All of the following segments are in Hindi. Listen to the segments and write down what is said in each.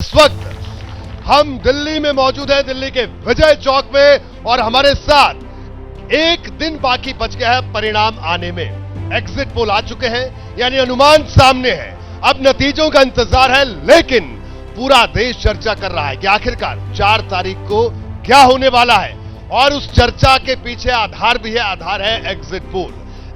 इस वक्त हम दिल्ली में मौजूद हैं, दिल्ली के विजय चौक में, और हमारे साथ एक दिन बाकी बच गया है परिणाम आने में। एग्जिट पोल आ चुके हैं, यानी अनुमान सामने है, अब नतीजों का इंतजार है, लेकिन पूरा देश चर्चा कर रहा है कि आखिरकार 4 तारीख को क्या होने वाला है। और उस चर्चा के पीछे आधार भी है, आधार है एग्जिट पोल।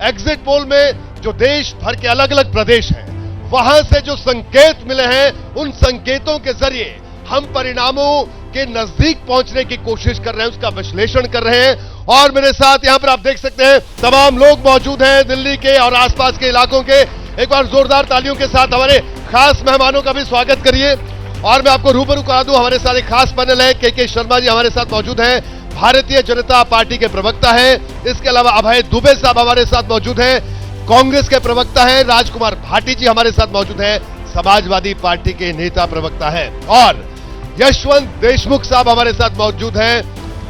एग्जिट पोल में जो देश भर के अलग अलग प्रदेश हैं, वहां से जो संकेत मिले हैं, उन संकेतों के जरिए हम परिणामों के नजदीक पहुंचने की कोशिश कर रहे हैं, उसका विश्लेषण कर रहे हैं। और मेरे साथ यहां पर आप देख सकते हैं तमाम लोग मौजूद हैं दिल्ली के और आसपास के इलाकों के। एक बार जोरदार तालियों के साथ हमारे खास मेहमानों का भी स्वागत करिए। और मैं आपको रूबरू करा दूं, हमारे साथ एक खास पैनल है, के शर्मा जी हमारे साथ मौजूद हैं, भारतीय जनता पार्टी के प्रवक्ता हैं। इसके अलावा अभय दुबे साहब हमारे साथ मौजूद हैं, कांग्रेस के प्रवक्ता हैं। राजकुमार भाटी जी हमारे साथ मौजूद हैं, समाजवादी पार्टी के नेता प्रवक्ता हैं। और यशवंत देशमुख साहब हमारे साथ मौजूद हैं,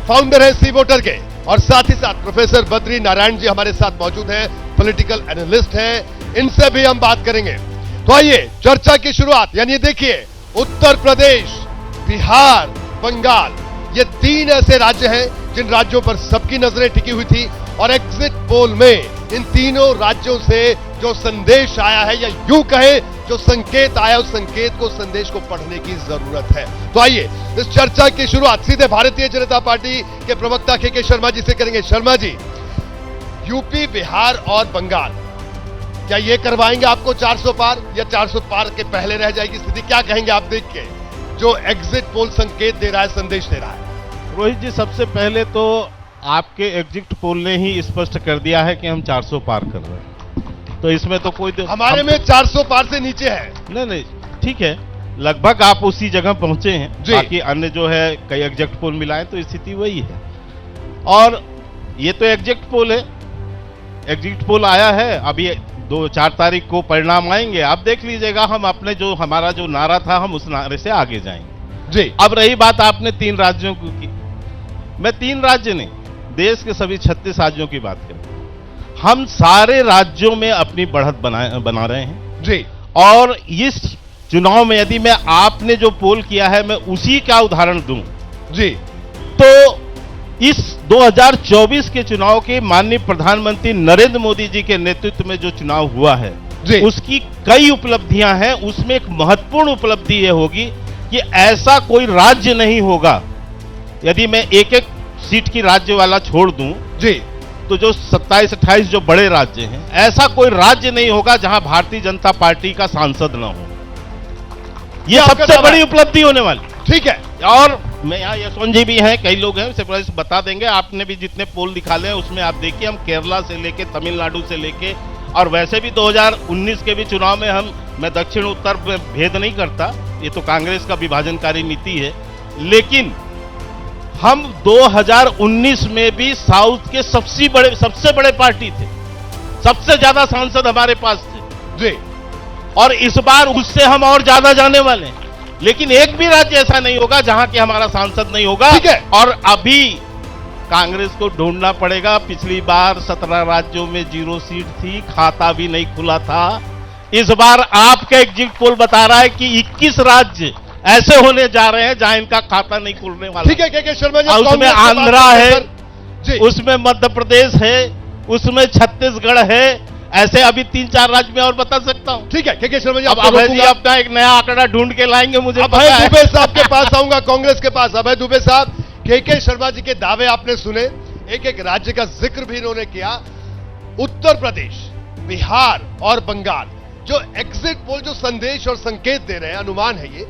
फाउंडर हैं सी वोटर के। और साथ ही साथ प्रोफेसर बद्री नारायण जी हमारे साथ मौजूद हैं, पॉलिटिकल एनालिस्ट हैं। इनसे भी हम बात करेंगे। तो आइए चर्चा की शुरुआत, यानी देखिए उत्तर प्रदेश, बिहार, बंगाल, ये 3 ऐसे राज्य हैं जिन राज्यों पर सबकी नजरें टिकी हुई थी। और एग्जिट पोल में इन तीनों राज्यों से जो संदेश आया है, या यूं कहे जो संकेत आया, उस संकेत को, संदेश को पढ़ने की जरूरत है। तो आइए इस चर्चा की शुरुआत सीधे भारतीय जनता पार्टी के प्रवक्ता के शर्मा जी से करेंगे। शर्मा जी, यूपी, बिहार और बंगाल, क्या ये करवाएंगे आपको 400 पार, या 400 पार के पहले रह जाएगी स्थिति? क्या कहेंगे आप देख के जो एग्जिट पोल संकेत दे रहा है, संदेश दे रहा है? रोहित जी, सबसे पहले तो आपके एग्जिट पोल ने ही स्पष्ट कर दिया है कि हम 400 पार कर रहे हैं, तो इसमें तो कोई हमारे में 400 पार से नीचे है। नहीं, ठीक है, लगभग आप उसी जगह पहुंचे हैं। बाकी अन्य जो है कई एग्जिट पोल मिलाएं तो स्थिति वही है। और ये तो एग्जिट पोल है, एग्जिट पोल आया है, अभी 4 तारीख को परिणाम आएंगे। आप देख लीजिएगा, हम अपने जो हमारा जो नारा था, हम उस नारे से आगे जाएंगे जी। अब रही बात आपने 3 राज्यों की, मैं 3 राज्य नहीं, देश के सभी 36 राज्यों की बात करें, हम सारे राज्यों में अपनी बढ़त बना रहे हैं जी। और इस चुनाव में यदि मैं आपने जो पोल किया है, मैं उसी का उदाहरण दूं जी, तो इस 2024 के चुनाव के माननीय प्रधानमंत्री नरेंद्र मोदी जी के नेतृत्व में जो चुनाव हुआ है, उसकी कई उपलब्धियां हैं। उसमें एक महत्वपूर्ण उपलब्धि यह होगी कि ऐसा कोई राज्य नहीं होगा, यदि मैं एक-एक सीट की राज्य वाला छोड़ दूं जी, तो जो 27-28 जो बड़े राज्य हैं, ऐसा कोई राज्य नहीं होगा जहां भारतीय जनता पार्टी का सांसद न हो। यह सबसे बड़ी उपलब्धि होने वाली। ठीक है। और मैं यहाँ यशवंत जी भी हैं, कई लोग हैं, उसे बता देंगे। आपने भी जितने पोल निकाले हैं उसमें आप देखिए, हम केरला से लेके, तमिलनाडु से लेके, और वैसे भी 2019 के भी चुनाव में मैं दक्षिण उत्तर में भेद नहीं करता, ये तो कांग्रेस का विभाजनकारी नीति है, लेकिन हम 2019 में भी साउथ के सबसे बड़े पार्टी थे, सबसे ज्यादा सांसद हमारे पास थे जी। और इस बार उससे हम और ज्यादा जाने वाले हैं, लेकिन एक भी राज्य ऐसा नहीं होगा जहां कि हमारा सांसद नहीं होगा। और अभी कांग्रेस को ढूंढना पड़ेगा। पिछली बार 17 राज्यों में 0 सीट थी, खाता भी नहीं खुला था। इस बार आपका एग्जिट पोल बता रहा है कि 21 राज्य ऐसे होने जा रहे हैं जहां इनका खाता नहीं खुलने वाला। ठीक है, के शर्मा जी, उसमें आंध्रा है, उसमें मध्य प्रदेश है, उसमें छत्तीसगढ़ है, ऐसे अभी 3-4 राज्य में और बता सकता हूं। ठीक है, के शर्मा जी, अब अभय जी अपना एक नया आंकड़ा ढूंढ के लाएंगे, मुझे अभय दुबे साहब के पास आऊंगा, कांग्रेस के पास। अभय दुबे साहब, के शर्मा जी के दावे आपने सुने, एक राज्य का जिक्र भी इन्होंने किया। उत्तर प्रदेश, बिहार और बंगाल, जो एग्जिट पोल जो संदेश और संकेत दे रहे हैं, अनुमान है ये,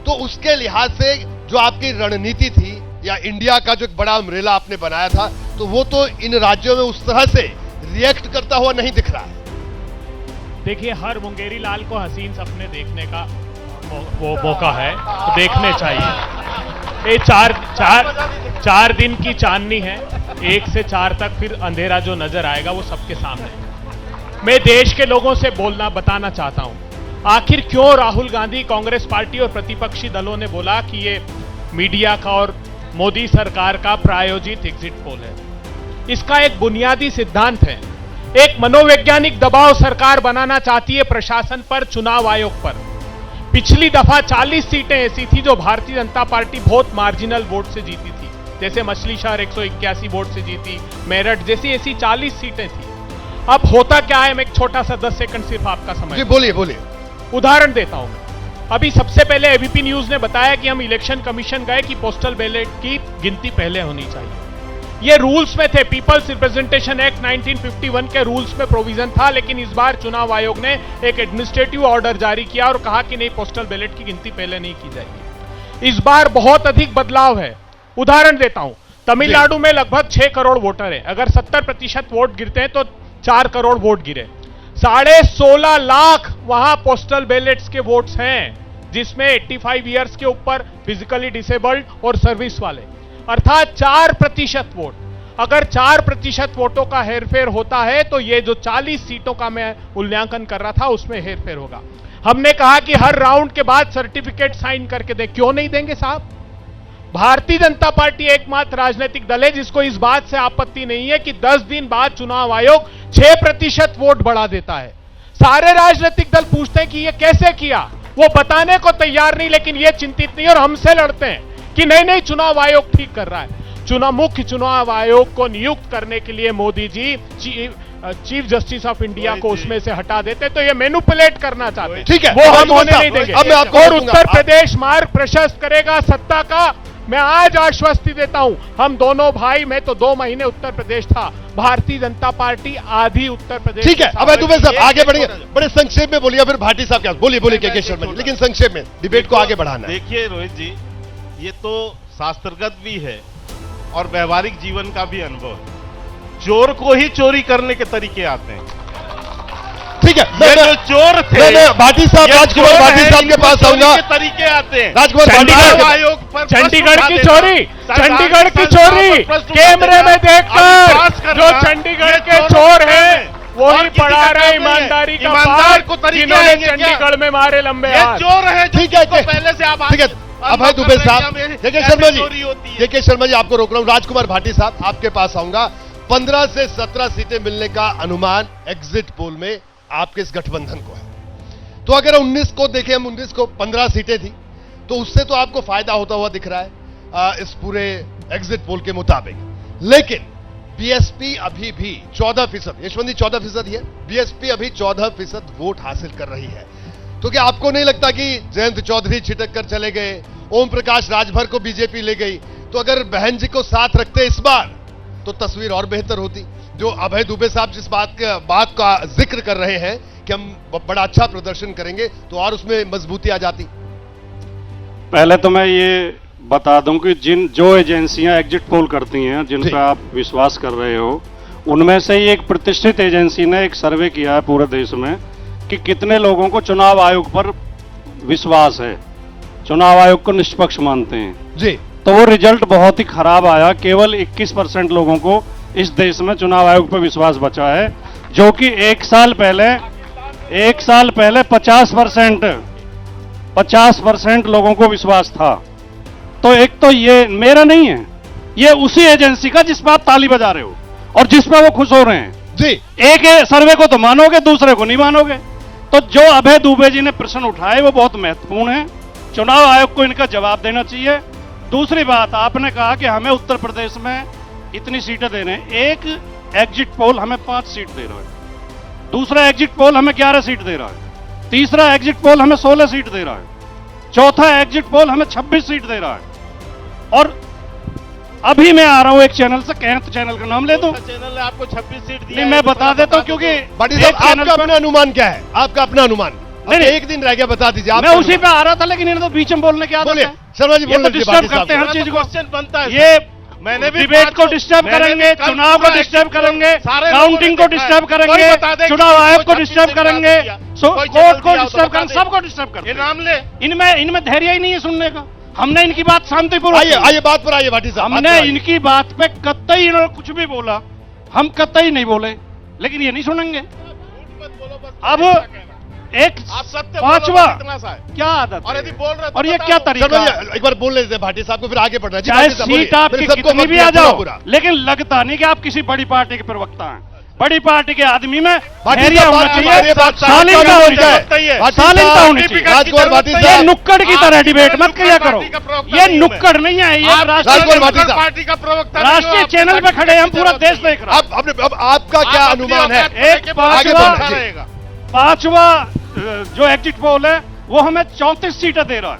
तो उसके लिहाज से जो आपकी रणनीति थी, या इंडिया का जो एक बड़ा अम्ब्रेला आपने बनाया था, तो वो तो इन राज्यों में उस तरह से रिएक्ट करता हुआ नहीं दिख रहा है। देखिए, हर मुंगेरी लाल को हसीन सपने देखने का वो मौका है, तो देखने चाहिए। ये चार दिन की चांदनी है, 1 से 4 तक फिर अंधेरा जो नजर आएगा वो सबके सामने। मैं देश के लोगों से बताना चाहता हूं, आखिर क्यों राहुल गांधी, कांग्रेस पार्टी और प्रतिपक्षी दलों ने बोला कि ये मीडिया का और मोदी सरकार का प्रायोजित एग्जिट पोल है। इसका एक बुनियादी सिद्धांत है, एक मनोवैज्ञानिक दबाव सरकार बनाना चाहती है प्रशासन पर, चुनाव आयोग पर। पिछली दफा 40 सीटें ऐसी थी जो भारतीय जनता पार्टी बहुत मार्जिनल वोट से जीती थी, जैसे मछली शहर 181 वोट से जीती, मेरठ जैसी ऐसी 40 सीटें थी। अब होता क्या है, मैं एक छोटा सा 10 सेकंड सिर्फ आपका समय, जी बोलिए बोलिए। उदाहरण देता हूं मैं। अभी सबसे पहले एबीपी न्यूज ने बताया कि हम इलेक्शन कमीशन गए कि पोस्टल बैलेट की गिनती पहले होनी चाहिए। ये रूल्स में थे, पीपल्स रिप्रेजेंटेशन एक्ट 1951 के रूल्स में प्रोविजन था, लेकिन इस बार चुनाव आयोग ने एक एडमिनिस्ट्रेटिव ऑर्डर जारी किया और कहा कि नहीं, पोस्टल बैलेट की गिनती पहले नहीं की जाएगी। इस बार बहुत अधिक बदलाव है। उदाहरण देता हूं, तमिलनाडु में लगभग 6 करोड़ वोटर है, अगर 70% वोट गिरते हैं तो 4 करोड़ वोट गिरे, 16.5 लाख वहां पोस्टल बैलेट्स के वोट्स हैं, जिसमें 85 ईयर्स के ऊपर, फिजिकली डिसेबल्ड और सर्विस वाले, अर्थात 4% वोट। अगर 4% वोटों का हेरफेर होता है तो ये जो 40 सीटों का मैं मूल्यांकन कर रहा था उसमें हेरफेर होगा। हमने कहा कि हर राउंड के बाद सर्टिफिकेट साइन करके दें। क्यों नहीं देंगे साहब? भारतीय जनता पार्टी एकमात्र राजनीतिक दल है जिसको इस बात से आपत्ति नहीं है कि 10 दिन बाद चुनाव आयोग 6% वोट बढ़ा देता है। सारे राजनीतिक दल पूछते हैं कि ये कैसे किया, वो बताने को तैयार नहीं, लेकिन ये चिंतित नहीं और हमसे लड़ते हैं कि नहीं नहीं, चुनाव आयोग ठीक कर रहा है। मुख्य चुनाव आयोग को नियुक्त करने के लिए Modi ji chief justice of India को उसमें से हटा देते तो ये मैनिपुलेट करना चाहते हैं। ठीक है, वो हम होने नहीं देंगे। अब मैं आपको और उत्तर प्रदेश मार्ग प्रशस्त करेगा सत्ता का। मैं आज आश्वस्ति देता हूं, हम दोनों भाई, मैं तो 2 महीने उत्तर प्रदेश था, भारतीय जनता पार्टी आधी उत्तर प्रदेश। ठीक है, अब दुबे साहब आगे बढ़ेंगे, बड़े संक्षेप में बोलिए, फिर भाटी साहब क्या बोलिए बोलिए के शर्मा जी, लेकिन संक्षेप में डिबेट को आगे बढ़ाना है। देखिए रोहित जी, ये तो शास्त्रगत भी है और व्यवहारिक जीवन का भी अनुभव है। चोर को ही चोरी करने के तरीके आते हैं। ठीक है, ये जो चोर थे, मैं भाटी साहब, राजकुमार भाटी साहब के पास आऊंगा। तरीके आते हैं राजकुमार चंडीगढ़ की चोरी, चंडीगढ़ की चोरी कैमरे में देखकर जो चंडीगढ़ के चोर हैं वही पढ़ा रहे ईमानदारी का पाठ, जिन्होंने चंडीगढ़ में मारे लंबे हाथ। चोर है। ठीक है, पहले से आप, ठीक है, अभय दुबे साहब, के शर्मा जी, के शर्मा जी आपको रोक रहा हूं। राजकुमार भाटी साहब आपके पास आऊंगा। 15 से 17 सीटें मिलने का अनुमान एग्जिट पोल में आपके इस गठबंधन को है। तो अगर 19 को देखें, हम 19 को 15 सीटें थी, तो उससे तो आपको फायदा होता हुआ दिख रहा है इस पूरे एग्जिट पोल के मुताबिक। लेकिन बीएसपी अभी भी 14%, यशवंत जी 14% है, बीएसपी अभी 14% वोट हासिल कर रही है। तो क्या आपको नहीं लगता कि जयंत चौधरी छिटक कर चले गए, ओम प्रकाश राजभर को बीजेपी ले गई, तो अगर बहन जी को साथ रखते इस बार तो तस्वीर और बेहतर होती? जो अभय दुबे साहब जिस बात का जिक्र कर रहे हैं कि हम बड़ा अच्छा प्रदर्शन करेंगे, तो और उसमें मजबूती आ जाती। पहले तो मैं ये बता दूं कि जो एजेंसियां एग्जिट पोल करती हैं, जिन पर आप विश्वास कर रहे हो, उनमें से ही एक प्रतिष्ठित एजेंसी ने एक सर्वे किया है पूरे देश में कि कितने लोगों को चुनाव आयोग पर विश्वास है, चुनाव आयोग को निष्पक्ष मानते हैं जी। तो वो रिजल्ट बहुत ही खराब आया। केवल 21% लोगों को इस देश में चुनाव आयोग पर विश्वास बचा है, जो कि एक साल पहले 50% लोगों को विश्वास था। तो एक तो ये मेरा नहीं है, ये उसी एजेंसी का जिस पर आप ताली बजा रहे हो और जिस पर वो खुश हो रहे हैं जी। एक सर्वे को तो मानोगे, दूसरे को नहीं मानोगे। तो जो अभय दुबे जी ने प्रश्न उठाए वो बहुत महत्वपूर्ण है, चुनाव आयोग को इनका जवाब देना चाहिए। दूसरी बात, आपने कहा कि हमें उत्तर प्रदेश में इतनी सीटें दे रहे हैं। एक एग्जिट पोल हमें 5 सीट दे रहा है, दूसरा एग्जिट पोल हमें 11 सीट दे रहा है, तीसरा एग्जिट पोल हमें 16 सीट दे रहा है, चौथा एग्जिट पोल हमें 26 सीट दे रहा है। और अभी मैं आ रहा हूं एक चैनल से, कैंथ चैनल का नाम ले दो, चैनल ने आपको 26 सीट दिया। नहीं, मैं बता देता हूं क्योंकि आपका अपना अनुमान क्या है? आपका अपना अनुमान नहीं, एक दिन रह गया, बता दीजिए। मैं उसी पे आ रहा था, लेकिन इन्हें तो बीच में बोलने की आदत है। शर्मा जी बोलिए, डिस्टर्ब करते हैं हर चीज को। क्वेश्चन बनता है, ये मैंने भी डिबेट को डिस्टर्ब करेंगे, चुनाव को डिस्टर्ब करेंगे, काउंटिंग को डिस्टर्ब करेंगे, चुनाव आयोग को डिस्टर्ब करेंगे, कोर्ट को डिस्टर्ब करेंगे, सबको डिस्टर्ब करेंगे। नाम ले, इनमें धैर्य ही नहीं है सुनने का। हमने इनकी बात शांतिपूर्वक, आइए बात पर आइए भाटी साहब। हमने इनकी बात पे कतई इन्होंने कुछ भी बोला, हम कतई नहीं बोले, लेकिन ये नहीं सुनेंगे। अब एक आप सत्य 5वां है क्या आदत और यदि बोल रहे और ये क्या तरीका? एक बार बोल लेते भाटी साहब को, फिर आगे बढ़ना है। चाहे सीट आपकी कितनी भी आ जाओ, लेकिन लगता नहीं कि आप किसी बड़ी पार्टी के प्रवक्ता हैं। बड़ी पार्टी के आदमी में भाटी धैर्य साहब, होना हमारी चाहिए, बात शालीनता होनी चाहिए, भाटी शालीनता साहब, होनी चाहिए। राजकुमार भाटी ये साहब, नुक्कड़ की तरह डिबेट मत किया करो, ये नुक्कड़ नहीं है, ये राजकुमार राष्ट्रीय भाटी साहब, पार्टी का प्रवक्ता राष्ट्रीय चैनल पे खड़े हैं, हम पूरा देश देख रहा है। अब आपका क्या अनुमान है? एक पांचवा जो एग्जिट पोल है वो हमें 34 सीटें दे रहा है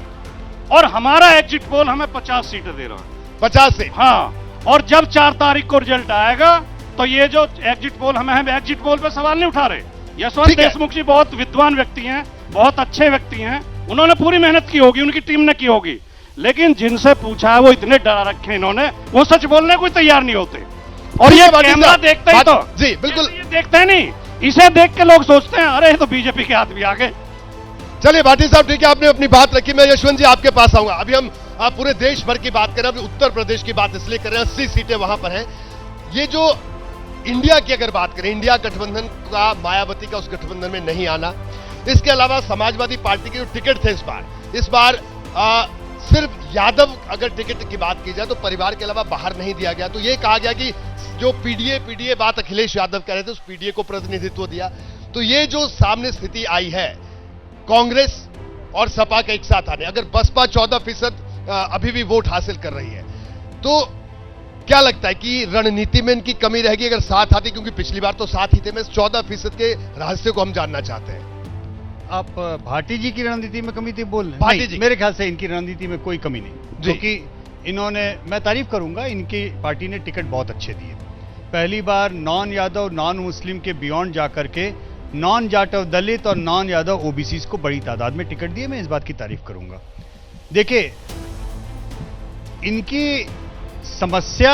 और हमारा एग्जिट पोल हमें 50 सीटें दे रहा है। 50 से? हाँ, और जब 4 तारीख को रिजल्ट आएगा तो ये जो एग्जिट पोल हम एग्जिट पोल पे सवाल नहीं उठा रहे। यशवंत ठीक है। देशमुख जी बहुत विद्वान व्यक्ति हैं, बहुत अच्छे व्यक्ति हैं, उन्होंने पूरी मेहनत की होगी, उनकी टीम ने की होगी, लेकिन जिनसे पूछा है वो इतने डरा रखे हैं इन्होंने, वो सच बोलने को तैयार नहीं होते। और ठीक ये है, भाटी कैमरा साहब, देखते ही तो जी बिल्कुल। ये देखते हैं नहीं, इसे देख के लोग सोचते हैं अरे ये तो बीजेपी के आदमी आ गए। चलिए भाटी साहब, ठीक है, आपने अपनी बात रखी। मैं यशवंत जी आपके पास आऊंगा। अभी हम पूरे देश भर की बात कर रहे हैं, अभी उत्तर प्रदेश की बात इसलिए कर रहे हैं, 80 सीटें वहां पर हैं। ये जो इंडिया की अगर बात करें, इंडिया गठबंधन का, मायावती का उस गठबंधन में नहीं आना, इसके अलावा समाजवादी पार्टी के जो टिकट थे इस बार सिर्फ यादव अगर टिकट की बात की जाए तो परिवार के अलावा बाहर नहीं दिया गया। तो ये कहा गया कि जो पीडीए बात अखिलेश यादव कह रहे थे, उस पीडीए को प्रतिनिधित्व दिया। तो ये जो सामने स्थिति आई है कांग्रेस और सपा के एक साथ आने, अगर बसपा 14% अभी भी वोट हासिल कर रही है, तो क्या लगता है कि रणनीति में इनकी कमी रहेगी अगर साथ आती? क्योंकि पिछली बार तो साथ ही थे। मैं इस 14% के रहस्य को हम जानना चाहते हैं। आप भाटी जी की रणनीति में कमी थी बोल रहे हैं? भाटी नहीं, जी। मेरे ख्याल से इनकी रणनीति में कोई कमी नहीं, जी। क्योंकि इन्होंने, मैं तारीफ करूंगा, इनकी पार्टी ने टिकट बहुत अच्छे दिए। पहली बार नॉन यादव, नॉन मुस्लिम के बियॉन्ड जाकर के नॉन जाटव दलित और नॉन यादव ओबीसी को बड़ी तादाद में टिकट दिए। मैं इस बात की तारीफ करूंगा। देखिए, इनकी समस्या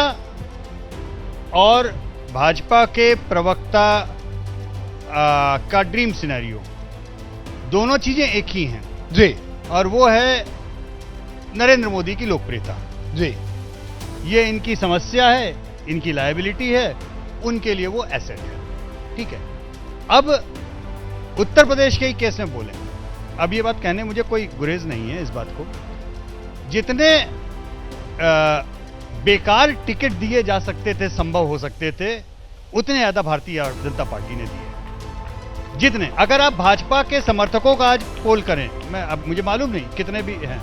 और भाजपा के प्रवक्ता का ड्रीम सिनेरियो, दोनों चीजें एक ही हैं, जी और वो है नरेंद्र मोदी की लोकप्रियता। जी, ये इनकी समस्या है, इनकी लायबिलिटी है, उनके लिए वो एसेट है। ठीक है, अब उत्तर प्रदेश के ही केस में बोलें, अब ये बात कहने मुझे कोई गुरेज नहीं है इस बात को, जितने बेकार टिकट दिए जा सकते थे, संभव हो सकते थे, उतने ज्यादा भारतीय जनता पार्टी ने दिए। जितने, अगर आप भाजपा के समर्थकों का आज पोल करें, मैं अब मुझे मालूम नहीं कितने भी हैं,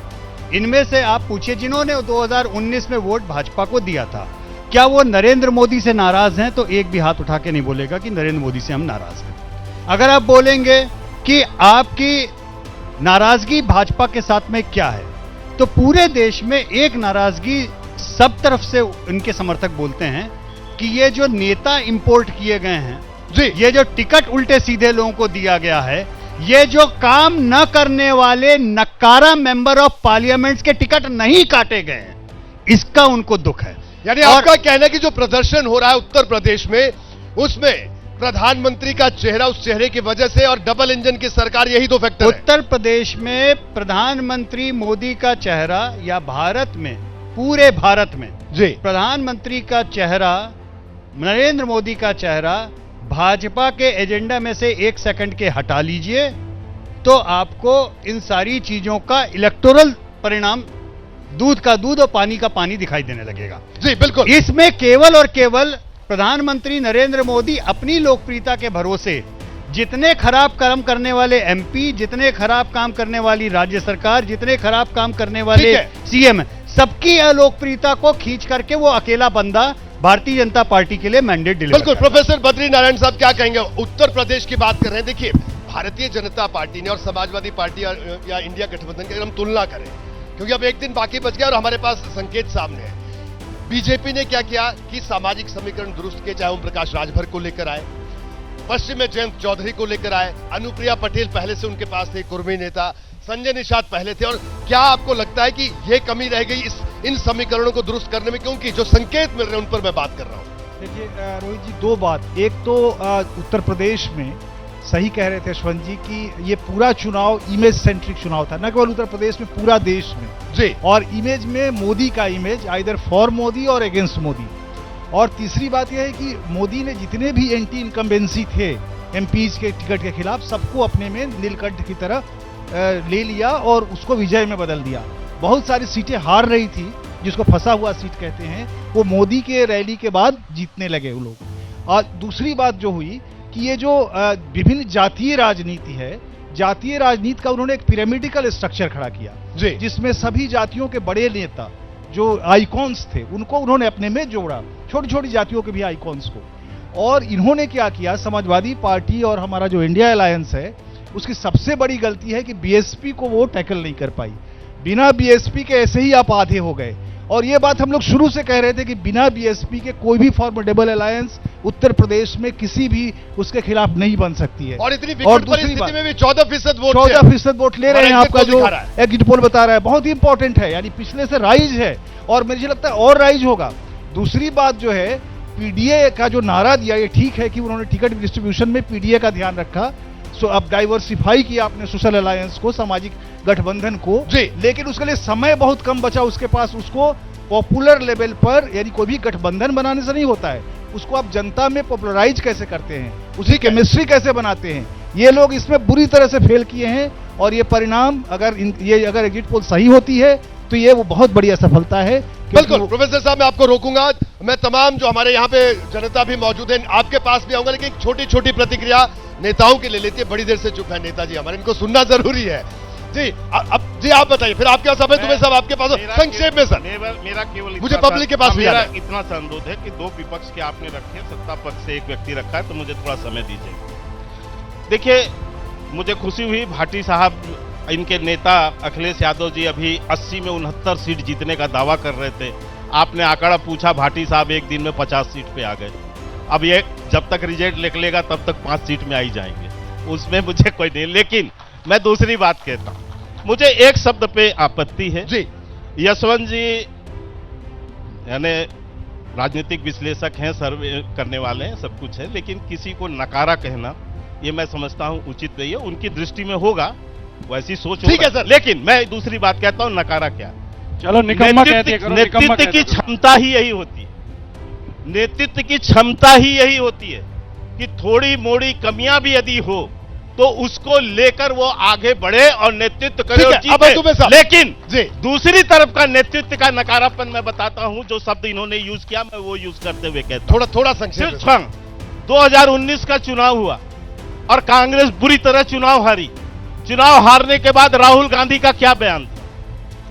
इनमें से आप पूछिए जिन्होंने 2019 में वोट भाजपा को दिया था, क्या वो नरेंद्र मोदी से नाराज हैं? तो एक भी हाथ उठा के नहीं बोलेगा कि नरेंद्र मोदी से हम नाराज हैं। अगर आप बोलेंगे कि आपकी नाराजगी भाजपा के साथ में क्या है, तो पूरे देश में एक नाराजगी सब तरफ से उनके समर्थक बोलते हैं कि ये जो नेता इंपोर्ट किए गए हैं जी, ये जो टिकट उल्टे सीधे लोगों को दिया गया है, ये जो काम न करने वाले नक्कारा मेंबर ऑफ पार्लियामेंट्स के टिकट नहीं काटे गए हैं, इसका उनको दुख है। यानी और आपका कहना है कि जो प्रदर्शन हो रहा है उत्तर प्रदेश में, उसमें प्रधानमंत्री का चेहरा, उस चेहरे की वजह से, और डबल इंजन की सरकार, यही दो फैक्टर है। उत्तर प्रदेश में प्रधानमंत्री मोदी का चेहरा, या भारत में, पूरे भारत में जी, प्रधानमंत्री का चेहरा, नरेंद्र मोदी का चेहरा भाजपा के एजेंडा में से 1 सेकंड के हटा लीजिए तो आपको इन सारी चीजों का इलेक्टोरल परिणाम, दूध का दूध और पानी का पानी दिखाई देने लगेगा। जी बिल्कुल। इसमें केवल और केवल प्रधानमंत्री नरेंद्र मोदी अपनी लोकप्रियता के भरोसे जितने खराब काम करने वाले एमपी, जितने खराब काम करने वाली राज्य सरकार, जितने खराब काम करने वाले सीएम, सबकी अलोकप्रियता को खींच करके वो अकेला बंदा भारतीय जनता पार्टी के लिए मैंडेट डिलीवर। बिल्कुल। प्रोफेसर बद्री नारायण साहब क्या कहेंगे? उत्तर प्रदेश की बात कर रहे हैं। देखिए, भारतीय जनता पार्टी ने और समाजवादी पार्टी या इंडिया गठबंधन की अगर हम तुलना करें, क्योंकि अब एक दिन बाकी बच गया और हमारे पास संकेत सामने है। बीजेपी ने क्या किया कि सामाजिक समीकरण दुरुस्त किए, चाहे ओम प्रकाश राजभर को लेकर आए, पश्चिम में जयंत चौधरी को लेकर आए, अनुप्रिया पटेल पहले से उनके पास थे, कुर्मी नेता, संजय निषाद पहले थे। और क्या आपको लगता है कि यह कमी रह गई इन समीकरणों को दुरुस्त करने में? क्योंकि जो संकेत मिल रहे हैं उन पर मैं बात कर रहा हूं। देखिए रोहित जी, दो बात। एक तो उत्तर प्रदेश में सही कह रहे थे यशवंत जी कि ये पूरा चुनाव इमेज सेंट्रिक चुनाव था, न केवल उत्तर प्रदेश में, पूरा देश में जी। और इमेज में मोदी का इमेज आइदर फॉर मोदी और अगेंस्ट मोदी। और तीसरी बात यह है कि मोदी ने जितने भी एंटी इनकम्बेंसी थे एमपीज के टिकट के खिलाफ, सबको अपने में नीलकंठ की तरह ले लिया और उसको विजय में बदल दिया। बहुत सारी सीटें हार रही थी, जिसको फंसा हुआ सीट कहते हैं, वो मोदी के रैली के बाद जीतने लगे वो लोग। और दूसरी बात जो हुई कि ये जो विभिन्न जातीय राजनीति है, जातीय राजनीति का उन्होंने एक पिरामिडिकल स्ट्रक्चर खड़ा किया जी। जिसमें सभी जातियों के बड़े नेता जो आइकॉन्स थे उनको उन्होंने अपने में जोड़ा, छोटी छोटी जातियों के भी आइकॉन्स को। और इन्होंने क्या किया, समाजवादी पार्टी और हमारा जो इंडिया अलायंस है उसकी सबसे बड़ी गलती है कि बीएसपी को वो टैकल नहीं कर पाई। बिना बीएसपी के ऐसे ही आप आधे हो गए। और ये बात हम लोग शुरू से कह रहे थे कि बिना बीएसपी के कोई भी फॉर्मेडेबल अलायंस उत्तर प्रदेश में किसी भी उसके खिलाफ नहीं बन सकती है। और इतनी विकट परिस्थिति में भी 14% वोट 14% वोट ले रहे हैं। आपका जो दिखा रहा है। एग्जिट पोल बता रहा है बहुत ही इंपॉर्टेंट है, यानी पिछले से राइज है और मुझे लगता है और राइज होगा। दूसरी बात जो है, पीडीए का जो नारा दिया, ये ठीक है कि उन्होंने टिकट डिस्ट्रीब्यूशन में पीडीए का ध्यान रखा। सो अब डाइवर्सिफाई किया आपने सोशल अलायंस को, सामाजिक गठबंधन को जी। लेकिन उसके लिए समय बहुत कम बचा उसके पास। उसको पॉपुलर लेवल पर, यानी कोई भी गठबंधन बनाने से नहीं होता है, उसको आप जनता में पॉपुलराइज कैसे करते हैं, उसी केमिस्ट्री कैसे बनाते हैं, ये लोग इसमें बुरी तरह से फेल किए हैं। और ये परिणाम अगर एग्जिट पोल सही होती है तो ये वो बहुत बड़ी असफलता है। बिल्कुल प्रोफेसर साहब, मैं आपको रोकूंगा। मैं तमाम जो हमारे यहाँ पे जनता भी मौजूद है आपके पास भी आऊंगा, लेकिन छोटी छोटी प्रतिक्रिया नेताओं की ले लेती है। बड़ी देर से चुप है नेताजी हमारे, इनको सुनना जरूरी है। जी अब जी आप बताइए, फिर आपके पास समय तुम्हें सब आपके पास संक्षेप में सर। मेरा केवल मुझे पब्लिक के पास भी मेरा जाना है। इतना सा अनुरोध है कि दो विपक्ष के आपने रखे, सत्ता पक्ष से एक व्यक्ति रखा है, तो मुझे थोड़ा समय दीजिए। देखिए, मुझे खुशी हुई भाटी साहब, इनके नेता अखिलेश यादव जी अभी 80 में 69 सीट जीतने का दावा कर रहे थे। आपने आंकड़ा पूछा, भाटी साहब एक दिन में 50 सीट पे आ गए। अब ये जब तक रिजल्ट निकलेगा तब तक 5 सीट में आ ही जाएंगे, उसमें मुझे कोई नहीं। लेकिन मैं दूसरी बात कहता हूं, मुझे एक शब्द पे आपत्ति है जी। यशवंत जी यानी राजनीतिक विश्लेषक हैं, सर्वे करने वाले हैं, सब कुछ है, लेकिन किसी को नकारा कहना ये मैं समझता हूं उचित नहीं है। उनकी दृष्टि में होगा, वैसी सोच ठीक है होगा। सर। लेकिन मैं दूसरी बात कहता हूं, नकारा क्या, चलो निकम्मा कह दिया करो, निकम्मा नेतृत्व कह की दिया करो। क्षमता ही यही होती है। नेतृत्व की क्षमता ही यही होती है कि थोड़ी मोड़ी कमियां भी यदि हो तो उसको लेकर वो आगे बढ़े और नेतृत्व करे ठीक और है, अब जीते। तुम्हें साहब। लेकिन जी। दूसरी तरफ का नेतृत्व का नकारापन मैं बताता हूं, जो शब्द इन्होंने यूज किया मैं वो यूज करते हुए कहता हूं। थोड़ा संक्षेप में। सिर्फ 2019 का चुनाव हुआ और कांग्रेस बुरी तरह चुनाव हारी। चुनाव हारने के बाद राहुल गांधी का क्या बयान था?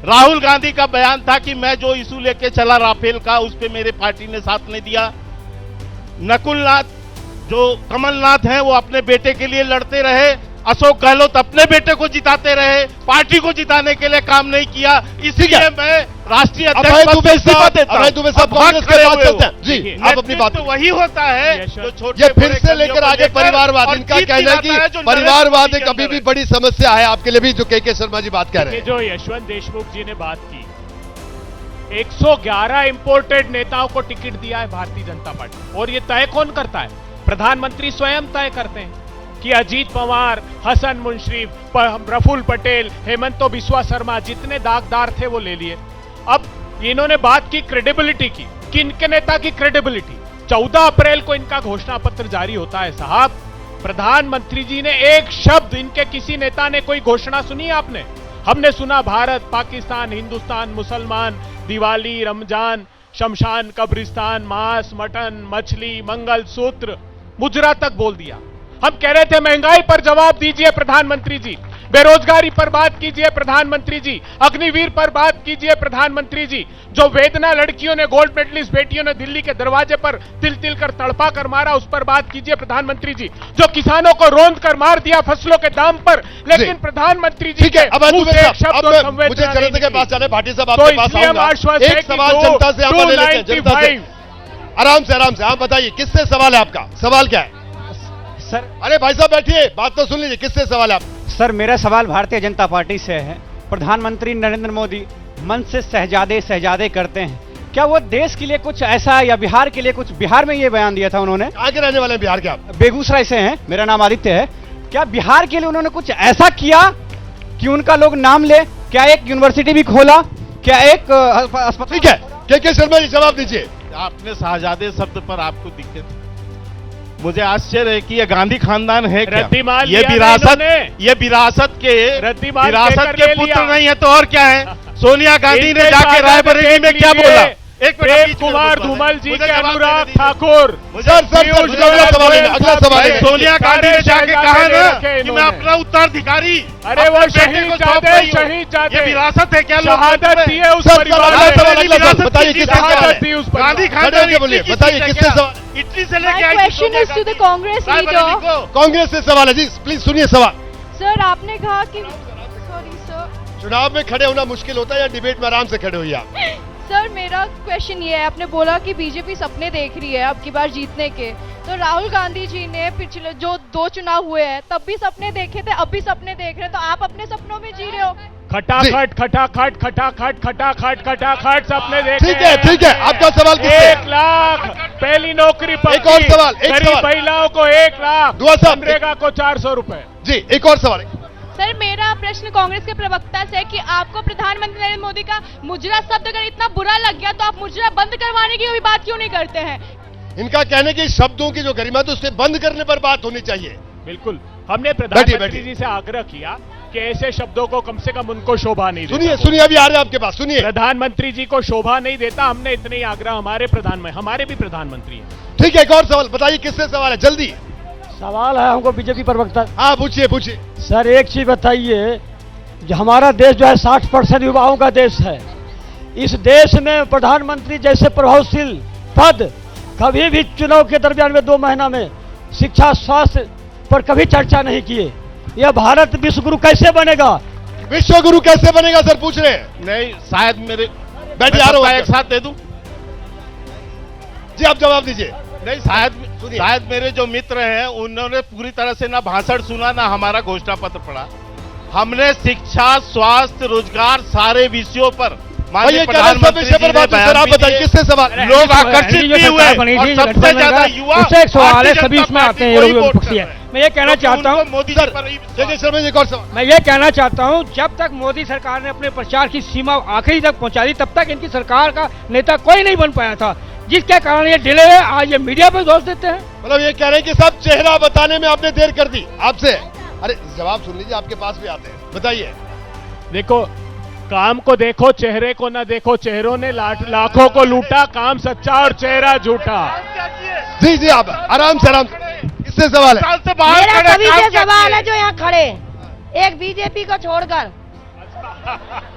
राहुल गांधी का बयान था कि मैं जो इशू लेके चला राफेल का, उस पे मेरे पार्टी ने साथ नहीं दिया। नकुलनाथ जो कमलनाथ हैं वो अपने बेटे के लिए लड़ते रहे, अशोक गहलोत अपने बेटे को जिताते रहे, पार्टी को जिताने के लिए काम नहीं किया। इसलिए मैं राष्ट्रीय अध्यक्ष पद से इस्तीफा देता हूं। दुबे साहब अब भाग कांग्रेस के खड़े पास हुए चलते हो। हैं। जी, देखिए, आप अपनी बात नेतृत्व वही होता है जो छोटे ये फिर बड़े से कमियों लेकर को आगे लेकर परिवारवाद, और इनका जीत कहना है कि दिलाता है जो परिवारवाद नरेंद्र एक मोदी अभी भी के बड़ी समस्या है आपके लिए भी, जो के शर्मा जी बात कह रहे ये हैं। जो यशवंत देशमुख जी ने बात की, 111 इंपोर्टेड नेताओं को टिकट दिया है भारतीय जनता पार्टी, और ये तय कौन करता है? प्रधानमंत्री स्वयं तय करते हैं कि अजीत पवार, हसन मुश्रीफ, प्रफुल्ल पटेल, हेमंतो बिस्वा शर्मा, जितने दागदार थे वो ले लिए। अब इन्होंने बात की क्रेडिबिलिटी की, किनके नेता की क्रेडिबिलिटी? 14 अप्रैल को इनका घोषणा पत्र जारी होता है साहब। प्रधानमंत्री जी ने एक शब्द, इनके किसी नेता ने कोई घोषणा सुनी आपने? हमने सुना भारत, पाकिस्तान, हिंदुस्तान, मुसलमान, दिवाली, रमजान, शमशान, कब्रिस्तान, मांस, मटन, मछली, मंगलसूत्र, मुजरा तक बोल दिया। हम कह रहे थे महंगाई पर जवाब दीजिए प्रधानमंत्री जी, बेरोजगारी पर बात कीजिए प्रधानमंत्री जी, अग्निवीर पर बात कीजिए प्रधानमंत्री जी, जो वेदना लड़कियों ने, गोल्ड मेडलिस्ट बेटियों ने दिल्ली के दरवाजे पर तिल तिल कर तड़पा कर मारा, उस पर बात कीजिए प्रधानमंत्री जी, जो किसानों को रोंद कर मार दिया फसलों के दाम पर, लेकिन प्रधानमंत्री जी ठीक है, अब मुंह से एक शब्द और संवेदना मुझे जनता के नहीं पास जाने, भाटी साहब तो आपके पास इसलिए हम आऊंगा। आश्वस्त हैं एक कि सवाल जनता से आप ले लेते हैं, जनता से। आराम से आप बताइए, किससे सवाल है आपका? सवाल क्या है सर? अरे भाई साहब बैठिए, बात तो सुन लीजिए, किससे सवाल है आपका? सर, मेरा सवाल भारतीय जनता पार्टी से है। प्रधानमंत्री नरेंद्र मोदी मन से शहजादे करते हैं, क्या वो देश के लिए कुछ ऐसा, या बिहार के लिए कुछ? बिहार में ये बयान दिया था उन्होंने। कहाँ के रहने वाले हैं बिहार के आप? बेगूसराय से हैं, मेरा नाम आदित्य है। क्या बिहार के लिए उन्होंने कुछ ऐसा किया कि उनका लोग नाम ले? क्या एक यूनिवर्सिटी भी खोला? क्या एक अस्पताल? ठीक है, के शर्मा जी जवाब दीजिए। आपने शाहजादे शब्द पर आपको दिक्कत? मुझे आश्चर्य है कि ये गांधी खानदान है क्या? रद्दीमाल ये लिया ना विरासत, इन्होंने। ये विरासत रद्दीमाल विरासत देकर के ले पुत्र लिया। नहीं है तो और क्या है? सोनिया गांधी ने इनके जाके शाहजादे रायबरेली में देख क्या लीजिए। बोला? एक मिनट, प्रेम बीच में कुमार रुकवा धूमल दें। जी मुझे के जवाब अनुराग देने दीजिए। ठाकुर सर मुझे अगला सवाल लेना, अगला सवाल भाई, लेना। सोनिया गांधी ने जाके कहा ना कि मैं इन्होंने। अपना उत्तराधिकारी अरे वो अपने बेटे शहीद को जादे, सौंप रही हूं। शहीद जादे। ये विरासत है क्या? शहादत दी है उस सर, परिवार अगला ने। सवाल, अगला सवाल। विरासत बताइए की किससे सवाल शहादत है? दी उस गांधी परिवार खड़े होके बोलिए, बताइए किससे सवाल? इटली से लेके My आई थी question Sonia is to the Gandhi. Congress Raebareli leader. को। कांग्रेस से सवाल है जी, प्लीज सुनिए सवाल। सर आपने कहा कि सॉरी सर चुनाव में खड़े होना मुश्किल होता है या डिबेट में आराम से खड़े हुई आप? सर मेरा क्वेश्चन ये है, आपने बोला कि बीजेपी सपने देख रही है अब की बार जीतने के, तो राहुल गांधी जी ने पिछले जो 2 चुनाव हुए हैं तब भी सपने देखे थे, अब भी सपने देख रहे हैं, तो आप अपने सपनों में जी रहे हो। खटाखट खटाखट खटाखट खटाखट खटाखट सपने देखे ठीक है, ठीक है। आपका सवाल किससे? 1 लाख पहली नौकरी पक्की। एक और सवाल, एक गरीब सवाल। महिलाओं को 1 लाख, दुआ साहब। मनरेगा को 400 रुपए। जी एक और सवाल। सर मेरा प्रश्न कांग्रेस के प्रवक्ता से है कि आपको प्रधानमंत्री नरेंद्र मोदी का मुजरा शब्द अगर इतना बुरा लग गया तो आप मुजरा बंद करवाने की भी बात क्यों नहीं करते हैं? इनका कहने की शब्दों की जो गरिमा थी उससे बंद करने पर बात होनी चाहिए। बिल्कुल, हमने बैठिए, प्रधानमंत्री बैठिए। जी से आग्रह किया कि ऐसे शब्दों को कम से कम उनको शोभा नहीं देता। सुनिए सुनिए, अभी आ रहे हैं आपके पास, सुनिए। प्रधानमंत्री जी को शोभा नहीं देता, हमने इतने ही आग्रह, हमारे भी प्रधानमंत्री हैं। ठीक है, एक और सवाल बताइए किससे सवाल है, जल्दी। सवाल है हमको बीजेपी प्रवक्ता। हाँ पूछिए पूछिए। सर एक चीज बताइए, जो हमारा देश जो है 60% युवाओं का देश है, इस देश में प्रधानमंत्री जैसे प्रभावशील पद कभी भी चुनाव के दरमियान में 2 महीना में शिक्षा स्वास्थ्य पर कभी चर्चा नहीं किए। यह भारत विश्व गुरु कैसे बनेगा? विश्व गुरु कैसे बनेगा सर, पूछ रहे हैं। नहीं, शायद मेरे बैठिए, आ रहा हूं एक साथ दे दूं। जी आप जवाब दीजिए। नहीं, शायद मेरे जो मित्र हैं उन्होंने पूरी तरह से ना भाषण सुना ना हमारा घोषणा पत्र पढ़ा। हमने शिक्षा स्वास्थ्य रोजगार सारे विषयों पर माननीय विषय प्रधानमंत्री पर जी ने बात बयान सर, आप भी बताइए दिए। किससे सवाल? लोग आकर्षित भी हुए और सबसे ज्यादा युवा उससे एक सवाल है, भारतीय सभी जनता इसमें आते हैं, पार्टी ये को ही लोग वोट विपक्षी कर है। रहे हैं। मैं ये कहना क्योंकि चाहता हूँ, उनको मोदी जी सर पर ही जय शर्मा जी, एक और सवाल। मैं ये कहना चाहता हूं, जब तक मोदी सरकार ने अपने प्रचार की सीमा आखिरी तक पहुंचा दी तब तक इनकी सरकार का नेता कोई नहीं बन पाया था, जिसके कारण ये डिले है। आज ये मीडिया पर दोष देते हैं। मतलब ये कह रहे हैं कि सब चेहरा बताने में आपने देर कर दी आपसे। अरे जवाब सुन लीजिए, आपके पास भी आते हैं, बताइए। देखो, काम को देखो चेहरे को ना देखो, चेहरों ने लाखों को लूटा, काम सच्चा और चेहरा झूठा। जी जी आप आराम से किससे सवाल है? साल से बाहर मेरा खड़े सभी काम से क्या सवाल किए? है जो यहाँ खड़े, एक बीजेपी को छोड़कर।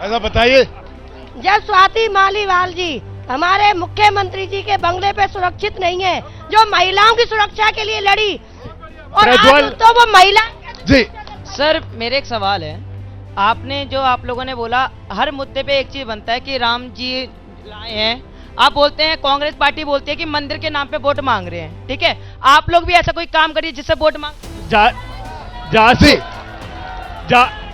ऐसा बताइए। जब स्वाति मालीवाल जी हमारे मुख्यमंत्री जी के बंगले पे सुरक्षित नहीं है, जो महिलाओं की सुरक्षा के लिए लड़ी, और आज प्रज्वल। तो वो महिला। जी सर मेरे एक सवाल है, आपने जो आप लोगों ने बोला हर मुद्दे पे एक चीज बनता है कि राम जी लाए हैं, आप बोलते हैं, कांग्रेस पार्टी बोलती है कि मंदिर के नाम पे वोट मांग रहे हैं, ठीक है? आप लोग भी ऐसा कोई काम करिए जिससे वोट मांग। जी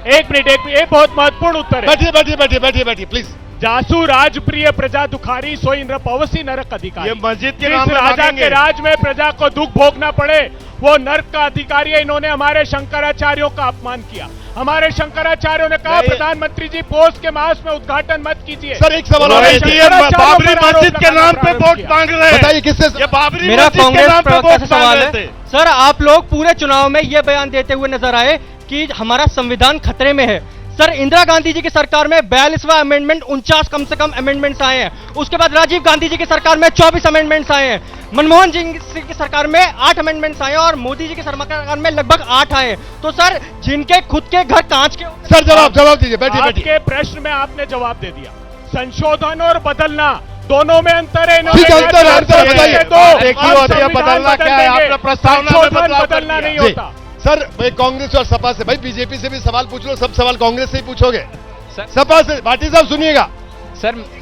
एक मिनट, एक बहुत महत्वपूर्ण उत्तर है। बैठिए बैठिए बैठिए बैठिए बैठिए प्लीज। जासू राजप्रिय प्रजा दुखारी सोई नर पवसी नरक अधिकारी। ये मस्जिद के जिस नाम पे राजा मांगेंगे। के राज में प्रजा को दुख भोगना पड़े वो नरक का अधिकारी है। इन्होंने हमारे शंकराचार्यों का अपमान किया। हमारे शंकराचार्यों ने कहा, नहीं। प्रधानमंत्री जी पोस्ट के मास में उद्घाटन मत कीजिए। सर एक सवाल और हमारे है। शंकराचार्यों बाबरी पर आरोप मस्जिद के लगाना नाम पे प्रारंभ वोट किया। मांग रहे हैं। बताइए किससे ये बाबरी मेरा मस्जिद के कांग्रेस नाम पे प्रवक्ता वोट से मांग सवाल रहे है। थे। सर आप लोग पूरे चुनाव में ये बयान देते हुए नजर आए कि हमारा संविधान खतरे में है। सर इंदिरा गांधी जी की सरकार में 42वां अमेंडमेंट 49 कम से कम अमेंडमेंट्स आए हैं। उसके बाद राजीव गांधी जी की सरकार में 24 अमेंडमेंट्स आए हैं। मनमोहन जी की सरकार में 8 अमेंडमेंट्स आए हैं और मोदी जी की सरकार में लगभग 8 आए हैं। तो सर जिनके खुद के घर कांच के, सर जवाब दीजिए, बैठिए बैठिए। आपके प्रश्न में आपने जवाब दे दिया। संशोधन और बदलना दोनों में अंतर है। ठीक है, अंतर है, अंतर है, बताइए। देखिए, होती है, बदलना क्या है? आपने प्रस्तावना में बदलाव कर बदलना दिया। नहीं जी होता। सर भाई कांग्रेस और सपा से, भाई बीजेपी से भी सवाल पूछ लो, सब सवाल कांग्रेस से ही पूछोगे। सपा से भाटी साहब सुनिएगा।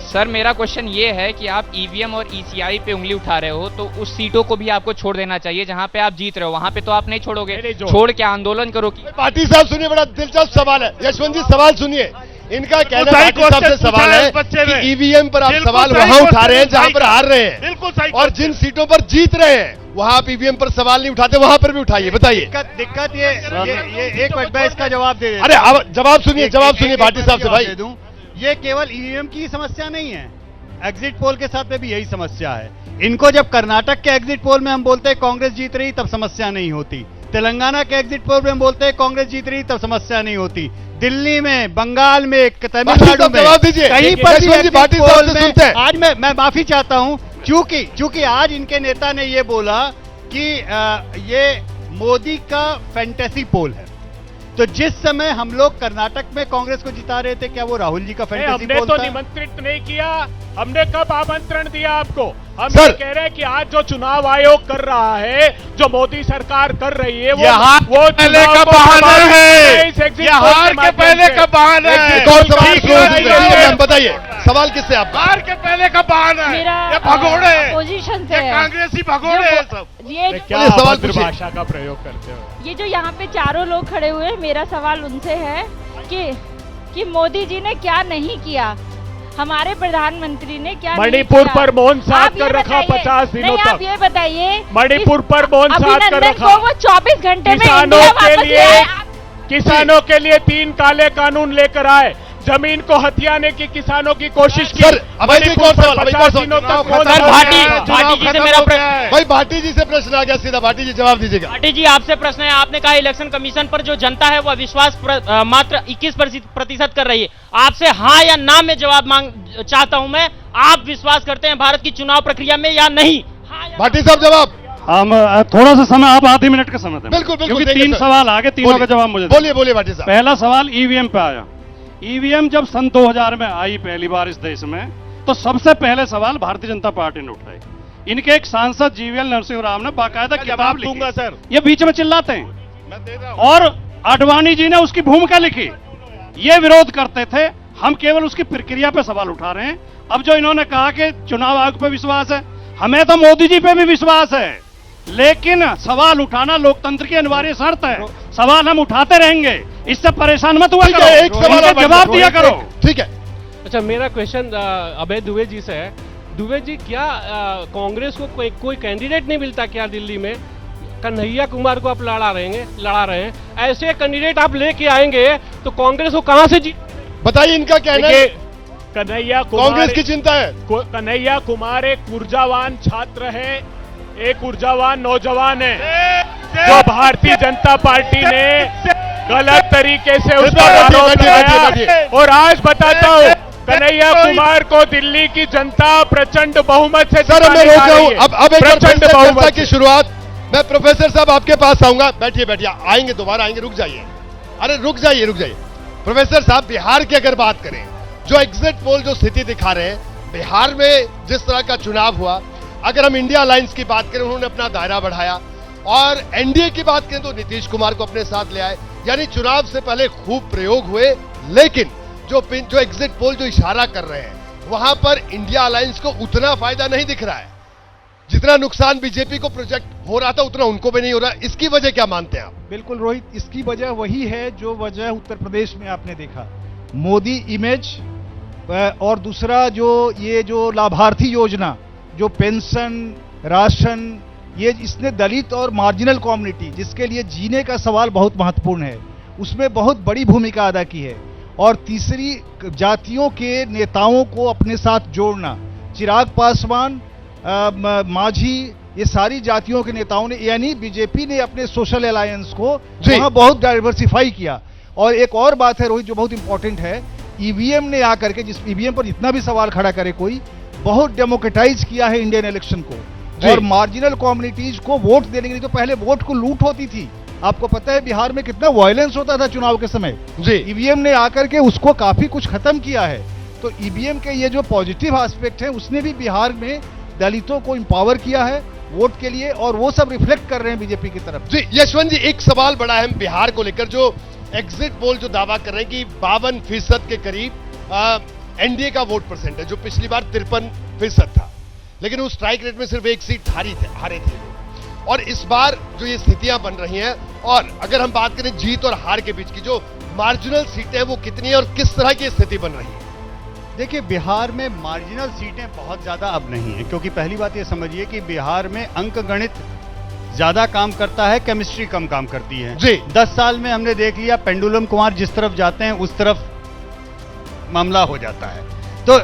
सर मेरा क्वेश्चन ये है कि आप ईवीएम और ईसीआई पे उंगली उठा रहे हो, तो उस सीटों को भी आपको छोड़ देना चाहिए जहां पे आप जीत रहे हो, वहां पे तो आप नहीं छोड़ोगे। नहीं, छोड़ के आंदोलन करो कि भाटी साहब सुनिए, बड़ा दिलचस्प सवाल है। यशवंत जी सवाल सुनिए। इनका कहना सही भाटी साहब से क्वेश्चन सवाल पूछा है है इस बच्चे ने। कि ईवीएम पर आप बिल्कुल सवाल सही वहां उठा क्वेश्चन रहे हैं जहां सही पर कहा। हार रहे हैं, बिल्कुल सही और क्वेश्चन। जिन सीटों पर जीत रहे हैं वहां आप ईवीएम पर सवाल नहीं उठाते, वहां पर भी उठाइए, बताइए। दिक्कत ये एक मिनट मैं इसका जवाब दे देता अरे हूं। अब जवाब सुनिए, जवाब सुनिए भाटी साहब से भाई। दे दूं, ये केवल ईवीएम की समस्या नहीं है, एग्जिट पोल के साथ में भी यही समस्या है। इनको जब कर्नाटक के एग्जिट पोल में हम बोलते हैं कांग्रेस जीत रही तब समस्या नहीं होती, तेलंगाना के एग्जिट पोल में बोलते हैं कांग्रेस जीत रही तब समस्या नहीं होती। दिल्ली में, बंगाल में, तमिलनाडु में, जवाब दीजिए। कहीं पर भी एग्जिट भाटी पोल साहब से में सुनते हैं। आज मैं माफी चाहता हूं, क्योंकि आज इनके नेता ने ये बोला कि ये मोदी का फैंटेसी पोल है। तो जिस समय हम लोग कर्नाटक में कांग्रेस को जिता रहे थे, क्या वो राहुल जी का फैंटेसी हमने पोल तो था? निमंत्रित नहीं किया, हमने कब आमंत्रण दिया आपको? हम सर, ये कह रहे हैं कि आज जो चुनाव आयोग कर रहा है, जो मोदी सरकार कर रही है, ये हार वो पहले चुनाव का को बहाना दबाने है। इस exit ये poll हार के माध्यम पहले से। का बहाना है। एक और सवाल ठीक है, मैम बताइए, सवाल किससे आप? हार के पहले का बहाना है। ये भगोड़े हैं। पोजीशन से ये है। कांग्रेसी भगोड़े हैं सब। ये क्या ये सवाल अभद्र पूछिए। भाषा का प्रयोग करते हो? ये जो यहाँ पे चारों लोग खड़े हुए हैं, मेरा सवाल उनसे है कि मोदी जी ने क्या नहीं किया, हमारे प्रधानमंत्री ने क्या नहीं मणिपुर किया? पर मौन साध आप ये कर रखा बताइए। 50 दिनों नहीं, आप तक। ये बताइए, मणिपुर पर मौन साध कर अभिनंदन रखा। को वो 24 घंटे में किसानों इंडिया के वापस ले लिए आए। किसानों के लिए 3 काले कानून लेकर आए, जमीन को हथियाने की किसानों की कोशिश की। सर, अब एक मणिपुर और पर सवाल, एक और 50 सवाल। दिनों तक चुनाव मौन खत्म साध हो कर गया रखा। है। चुनाव जी से खत्म मेरा हो गया है। भाई भाटी जी से प्रश्न आ गया सीधा, भाटी जी जवाब दीजिएगा। भाटी जी, आपसे प्रश्न है। आपने कहा इलेक्शन कमीशन पर जो जनता है वह विश्वास मात्र 21% कर रही है। आपसे हाँ या ना में जवाब चाहता हूं मैं। आप विश्वास करते हैं भारत की चुनाव प्रक्रिया में या नहीं? हाँ या भाटी साहब जवाब। हम थोड़ा सा समय, आप आधे मिनट का समय दें। बिल्कुल, बिल्कुल, क्योंकि देंगे 3 सर। सवाल आगे, तीनों का जवाब मुझे दें। बोलिए बोलिए भाटी साहब। पहला सवाल ईवीएम पे आया। ईवीएम जब सन 2000 में आई पहली बार इस देश में, तो सबसे पहले सवाल भारतीय जनता पार्टी ने उठाए। इनके एक सांसद जीवीएल नरसिंह राव ने बाकायदा किताब लिखी। दूंगा सर। ये बीच में चिल्लाते हैं, मैं दे रहा हूं। और आडवाणी जी ने उसकी भूमिका लिखी। ये विरोध करते थे, हम केवल उसकी प्रक्रिया पे सवाल उठा रहे हैं। अब जो इन्होंने कहा कि चुनाव आयोग पे विश्वास है, हमें तो मोदी जी पे भी विश्वास है, लेकिन सवाल उठाना लोकतंत्र की अनिवार्य शर्त है। सवाल हम उठाते रहेंगे, इससे परेशान मत हुआ ठीक करो, है, एक सवाल इनका और जवाब दिया करो। ठीक है। अच्छा, मेरा क्वेश्चन अभय दुबे जी से है। दुबे जी, क्या कांग्रेस को कोई कैंडिडेट नहीं मिलता क्या दिल्ली में? कन्हैया कुमार को आप लड़ा रहे हैं। ऐसे कैंडिडेट आप लेके आएंगे तो कांग्रेस को कहां से जीत? बताइए इनका कहना है। कन्हैया कुमार, कांग्रेस की चिंता है। कन्हैया कुमार एक ऊर्जावान छात्र है, एक ऊर्जावान नौजवान है, जो भारतीय जनता पार्टी ने गलत तरीके से उसका आरोप लगाया। और आज बताता हूँ, कन्हैया कुमार को दिल्ली की जनता प्रचंड बहुमत से सर मैं रोक रहा हूं। अब एक बार फिर प्रचंड से चर्चा बहुमत की से। शुरुआत। मैं प्रोफेसर साहब आपके पास आऊंगा। बैठिए बैठिए, आएंगे दोबारा आएंगे, रुक जाइए। अरे रुक जाइए रुक जाइए। प्रोफेसर साहब, बिहार की अगर बात करें, जो एग्जिट पोल जो स्थिति दिखा रहे हैं बिहार में, जिस तरह का चुनाव हुआ, अगर हम इंडिया अलायंस की बात करें, उन्होंने अपना दायरा बढ़ाया, और एनडीए की बात करें तो नीतीश कुमार को अपने साथ ले आए। यानी चुनाव से पहले खूब प्रयोग हुए, लेकिन जो एग्जिट पोल जो इशारा कर रहे हैं, वहां पर इंडिया अलायंस को उतना फायदा नहीं दिख रहा है। जितना नुकसान बीजेपी को प्रोजेक्ट हो रहा था, उतना उनको भी नहीं हो रहा। इसकी वजह क्या मानते हैं आप? बिल्कुल रोहित, इसकी वजह वही है जो वजह उत्तर प्रदेश में आपने देखा, मोदी इमेज, और दूसरा ये जो लाभार्थी योजना, जो पेंशन, राशन, ये इसने दलित और मार्जिनल कम्युनिटी, जिसके लिए जीने का सवाल बहुत महत्वपूर्ण है, उसमें बहुत बड़ी भूमिका अदा की है। और तीसरी, जातियों के नेताओं को अपने साथ जोड़ना, चिराग पासवान, मांझी, ये सारी जातियों के नेताओं ने, यानी बीजेपी ने अपने सोशल अलायंस को वहां बहुत डाइवर्सिफाई किया। और एक और बात है रोहित, जो बहुत इंपॉर्टेंट है, ईवीएम ने आकर के, जिस ईवीएम पर जितना भी सवाल खड़ा करे कोई, बहुत डेमोक्रेटाइज किया है इंडियन इलेक्शन को। और मार्जिनल कम्युनिटीज को वोट देने के लिए, तो पहले वोट को लूट होती थी। आपको पता है बिहार में कितना वायलेंस होता था चुनाव के समय। ईवीएम ने आकर के उसको काफी कुछ खत्म किया है। तो ईवीएम के ये जो पॉजिटिव एस्पेक्ट है, उसने भी बिहार में दलितों को एम्पावर किया है वोट के लिए, और वो सब रिफ्लेक्ट कर रहे हैं बीजेपी की तरफ। जी यशवंत जी, एक सवाल बड़ा है बिहार को लेकर, जो एग्जिट पोल जो दावा कर रहे हैं कि 52% के करीब एनडीए का वोट परसेंटेज, जो पिछली बार 53% था, लेकिन उस स्ट्राइक रेट में सिर्फ एक सीट हारे थे। और इस बार जो ये स्थितियां बन रही हैं, और अगर हम बात करें जीत और हार के बीच की जो मार्जिनल सीटें हैं, वो कितनी है और किस तरह की स्थिति बन रही है? देखिए, बिहार में मार्जिनल सीटें बहुत ज्यादा अब नहीं है, क्योंकि पहली बात ये समझिए कि बिहार में अंक गणित ज्यादा काम करता है, केमिस्ट्री कम काम करती है। जी 10 साल में हमने देख लिया, पेंडुलम कुमार जिस तरफ जाते हैं उस तरफ मामला हो जाता है। तो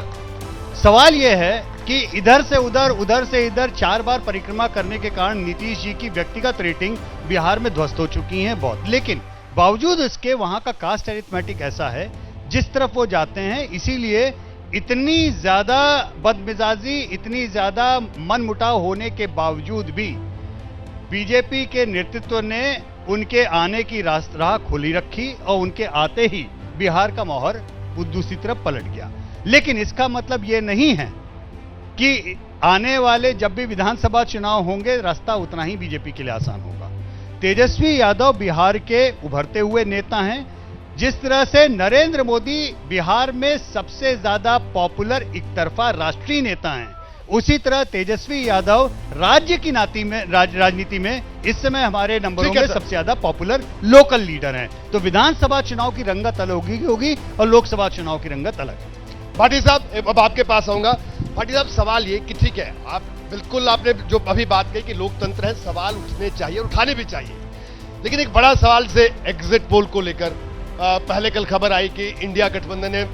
सवाल यह है कि इधर से उधर, उधर से इधर 4 बार परिक्रमा करने के कारण नीतीश जी की व्यक्तिगत रेटिंग बिहार में ध्वस्त हो चुकी है बहुत। लेकिन बावजूद इसके वहां का कास्ट अरिथमेटिक ऐसा है, जिस तरफ वो जाते हैं, इसीलिए इतनी ज्यादा बदमिजाजी, इतनी ज्यादा मनमुटाव होने के बावजूद भी बीजेपी के नेतृत्व ने उनके आने की राह खुली रखी और उनके आते ही बिहार का माहौल दूसरी तरफ पलट गया। लेकिन इसका मतलब ये नहीं है कि आने वाले जब भी विधानसभा चुनाव होंगे रास्ता उतना ही बीजेपी के लिए आसान होगा। तेजस्वी यादव बिहार के उभरते हुए नेता हैं। जिस तरह से नरेंद्र मोदी बिहार में सबसे ज्यादा पॉपुलर एकतरफा राष्ट्रीय नेता हैं, उसी तरह तेजस्वी यादव राज्य की राजनीति में इस समय हमारे नंबरों में सबसे ज्यादा पॉपुलर लोकल लीडर हैं। तो विधानसभा चुनाव की रंगत अलग होगी और लोकसभा चुनाव की रंगत अलग है। भाटी साहब, अब आपके पास आऊंगा। भाटी साहब, सवाल ये कि ठीक है, आप बिल्कुल आपने जो अभी बात कही कि लोकतंत्र है, सवाल उठने चाहिए, उठाने भी चाहिए, लेकिन एक बड़ा सवाल से एग्जिट पोल को लेकर पहले कल खबर आई कि इंडिया गठबंधन ने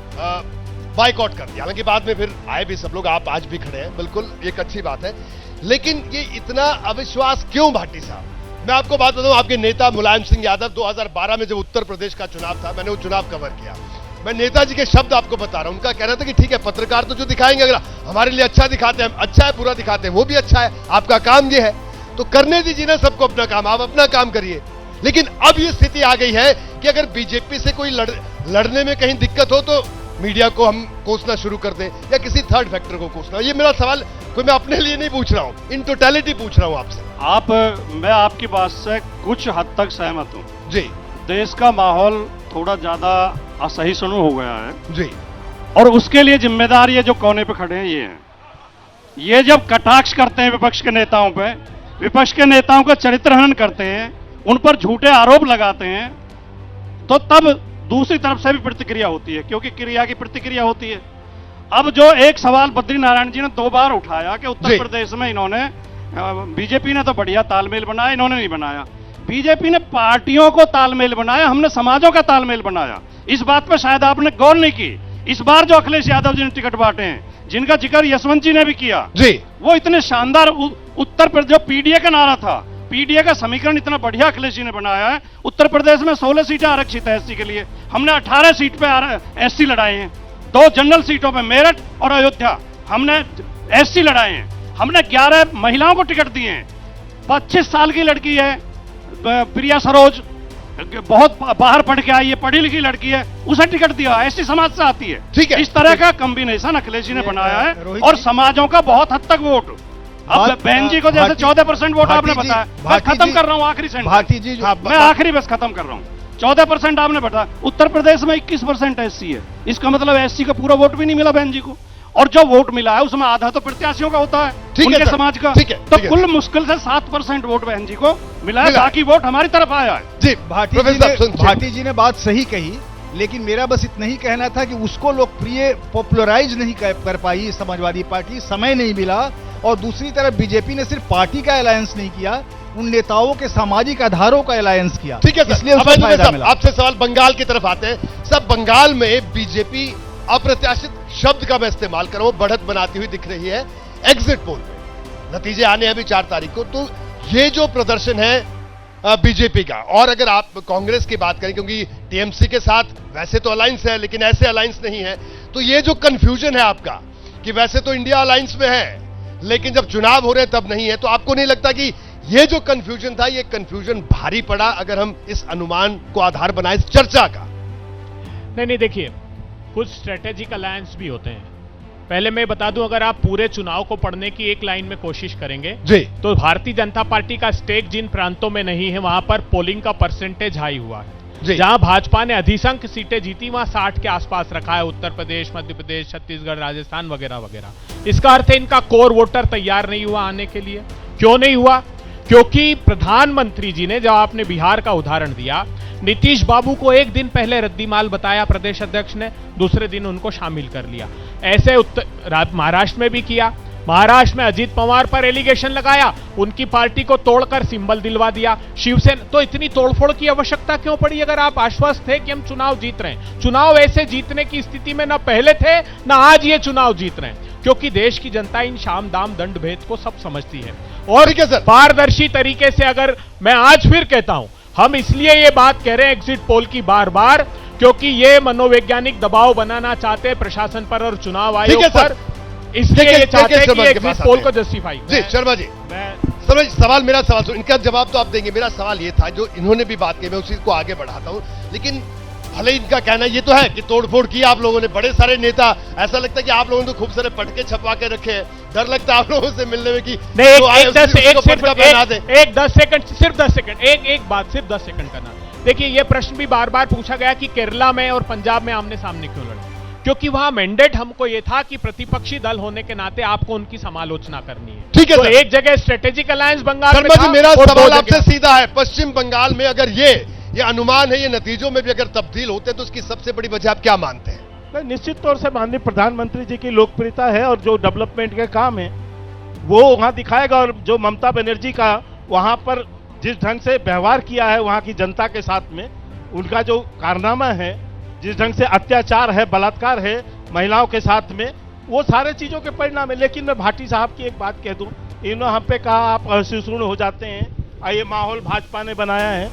बाइकआउट कर दिया। हालांकि बाद में फिर आए भी सब लोग, आप आज भी खड़े हैं, बिल्कुल एक अच्छी बात है, लेकिन ये इतना अविश्वास क्यों भाटी साहब? मैं आपको बात बताऊं, आपके नेता मुलायम सिंह यादव 2012 में जब उत्तर प्रदेश का चुनाव था, मैंने वो चुनाव कवर किया। मैं नेताजी के शब्द आपको बता रहा हूं, उनका कहना था कि ठीक है, पत्रकार तो जो दिखाएंगे, अगर हमारे लिए अच्छा दिखाते हैं, अच्छा है, बुरा दिखाते हैं, वो भी अच्छा है, आपका काम ये है, तो करने दीजिए ना सबको अपना काम, आप अपना काम करिए। लेकिन अब ये स्थिति आ गई है कि अगर बीजेपी से कोई लड़ने में कहीं दिक्कत हो तो मीडिया को हम कोसना शुरू कर दें या किसी थर्ड फैक्टर को कोसना। ये मेरा सवाल कोई मैं अपने लिए नहीं पूछ रहा हूं, इन टोटलिटी पूछ रहा हूं आपसे। मैं आपकी बात से कुछ हद तक सहमत हूं जी। देश का माहौल थोड़ा ज्यादा असहिष्णु हो गया है जी, और उसके लिए जिम्मेदार ये जो कोने पे खड़े हैं ये हैं। ये जब कटाक्ष करते हैं विपक्ष के नेताओं पे, विपक्ष के नेताओं का चरित्रहनन करते हैं, उन पर झूठे आरोप लगाते हैं, तो तब दूसरी तरफ से भी प्रतिक्रिया होती है, क्योंकि क्रिया की प्रतिक्रिया होती है। अब जो एक सवाल बद्री नारायण जी ने 2 बार उठाया कि उत्तर प्रदेश में इन्होंने, बीजेपी ने तो बढ़िया तालमेल बनाया, इन्होंने नहीं बनाया। बीजेपी ने पार्टियों को तालमेल बनाया, हमने समाजों का तालमेल बनाया। इस बात पर शायद आपने गौर नहीं की। इस बार जो अखिलेश यादव जी ने टिकट बांटे हैं, जिनका जिक्र यशवंत जी ने भी किया जी, वो इतने शानदार उत्तर प्रदेश, जो पीडीए का नारा था, पीडीए का समीकरण इतना बढ़िया अखिलेश जी ने बनाया है। उत्तर प्रदेश में 16 सीटें आरक्षित है एससी के लिए, हमने 18 सीट पे एससी लड़ाए हैं। 2 जनरल सीटों पे मेरठ और अयोध्या हमने एससी लड़ाए हैं। हमने 11 महिलाओं को टिकट दिए हैं। 25 साल की लड़की है प्रिया सरोज, बहुत बाहर पढ़ के आई है, पढ़ी लिखी लड़की है, उसे टिकट दिया, एसटी समाज से आती है। ठीक है, इस तरह का कॉम्बिनेशन अखिलेश जी ने बनाया है और समाजों का बहुत हद तक वोट। अब बहन जी को जैसे 14% वोट आपने बताया, मैं खत्म कर रहा हूं आखिरी सेंटेंस, मैं आखिरी बस खत्म कर रहा हूं। 14% आपने बताया, उत्तर प्रदेश में 21% एससी है, इसका मतलब एससी का पूरा वोट भी नहीं मिला बहन जी को, और जो वोट मिला है उसमें आधा तो प्रत्याशियों का होता है, उनके समाज का। तो कुल मुश्किल से 7% वोट बहन जी को मिला है, बाकी वोट हमारी तरफ आया है। जी, भाटी जी ने बात सही कही, लेकिन मेरा बस इतना ही कहना था कि उसको लोकप्रिय पॉपुलराइज नहीं कर पाई समाजवादी पार्टी, समय नहीं मिला। और दूसरी तरफ बीजेपी ने सिर्फ पार्टी का अलायंस नहीं किया, उन नेताओं के सामाजिक आधारों का अलायंस किया। ठीक है सर, इसलिए उसको फायदा मिला। आपसे सवाल बंगाल की तरफ आते हैं। सब बंगाल में बीजेपी अप्रत्याशित शब्द का मैं इस्तेमाल कर रहा हूं, बढ़त बनाती हुई दिख रही है एग्जिट पोल में। नतीजे आने हैं अभी 4 तारीख को। तो ये जो प्रदर्शन है बीजेपी का, और अगर आप कांग्रेस की बात करें, क्योंकि टीएमसी के साथ वैसे तो अलायंस है लेकिन ऐसे अलायंस नहीं है, तो ये जो कंफ्यूजन है आपका कि वैसे तो इंडिया अलायंस में है लेकिन जब चुनाव हो रहे हैं तब नहीं है, तो आपको नहीं लगता कि ये जो कंफ्यूजन था, ये कंफ्यूजन भारी पड़ा अगर हम इस अनुमान को आधार बनाए चर्चा का? नहीं, देखिए, कुछ स्ट्रेटेजिक अलायंस भी होते हैं। पहले मैं बता दूं, अगर आप पूरे चुनाव को पढ़ने की एक लाइन में कोशिश करेंगे जी, तो भारतीय जनता पार्टी का स्टेक जिन प्रांतों में नहीं है वहां पर पोलिंग का परसेंटेज हाई हुआ है। जहां भाजपा ने अधिसंख्य सीटें जीती वहां 60 के आसपास रखा है, उत्तर प्रदेश, मध्य प्रदेश, छत्तीसगढ़, राजस्थान वगैरह वगैरह। इसका अर्थ है इनका कोर वोटर तैयार नहीं हुआ आने के लिए। क्यों नहीं हुआ? क्योंकि प्रधानमंत्री जी ने, जब आपने बिहार का उदाहरण दिया, नीतीश बाबू को एक दिन पहले रद्दीमाल बताया प्रदेश अध्यक्ष ने, दूसरे दिन उनको शामिल कर लिया। ऐसे महाराष्ट्र में भी किया। महाराष्ट्र में अजीत पवार पर एलिगेशन लगाया, उनकी पार्टी को तोड़कर सिंबल दिलवा दिया। शिवसेना तो इतनी तोड़फोड़ की आवश्यकता क्यों पड़ी अगर आप आश्वस्त थे कि हम चुनाव जीत रहे हैं? चुनाव ऐसे जीतने की स्थिति में ना पहले थे ना आज ये चुनाव जीत रहे हैं। क्योंकि देश की जनता इन शाम दाम दंड भेद को सब समझती है। और पारदर्शी तरीके से, अगर मैं आज फिर कहता हूं, हम इसलिए ये बात कह रहे हैं एग्जिट पोल की बार बार, क्योंकि ये मनोवैज्ञानिक दबाव बनाना चाहते हैं प्रशासन पर और चुनाव आयोग पर, इसलिए ये चाहते हैं कि एग्जिट पोल को जस्टिफाई। जी शर्मा जी, सवाल मेरा सवाल सुन, इनका जवाब तो आप देंगे। मेरा सवाल ये था, जो इन्होंने भी बात की, मैं उसी को आगे बढ़ाता हूं। लेकिन भले इनका कहना ये तो है कि तोड़फोड़ की आप लोगों ने, बड़े सारे नेता, ऐसा लगता है कि आप लोगों ने तो खूब सारे पटके छपवा के रखे हैं। डर लगता है आप लोगों से मिलने में कि एक 10 सेकंड एक बात सिर्फ 10 सेकंड करना। देखिए, ये प्रश्न भी बार बार पूछा गया कि केरला में और पंजाब में आमने सामने क्यों लड़े, क्योंकि वहां मैंडेट हमको ये था कि प्रतिपक्षी दल होने के नाते आपको उनकी समालोचना करनी है। ठीक है, तो एक जगह स्ट्रेटेजिक अलायंस बंगाल में था, मेरा सवाल आपसे सीधा है, पश्चिम बंगाल में अगर ये अनुमान है, ये नतीजों में भी अगर तब्दील होते हैं, तो उसकी सबसे बड़ी वजह आप क्या मानते हैं? निश्चित तौर से माननीय प्रधानमंत्री जी की लोकप्रियता है और जो डेवलपमेंट के काम है वो वहां दिखाएगा। और जो ममता बनर्जी का वहां पर जिस ढंग से व्यवहार किया है वहां की जनता के साथ में, उनका जो कारनामा है, जिस ढंग से अत्याचार है, बलात्कार है महिलाओं के साथ में, वो सारे चीजों के परिणाम है। लेकिन मैं भाटी साहब की एक बात कह दूं, इन्होंने हम पे कहा आप असहिष्णु हो जाते हैं, ये माहौल भाजपा ने बनाया है।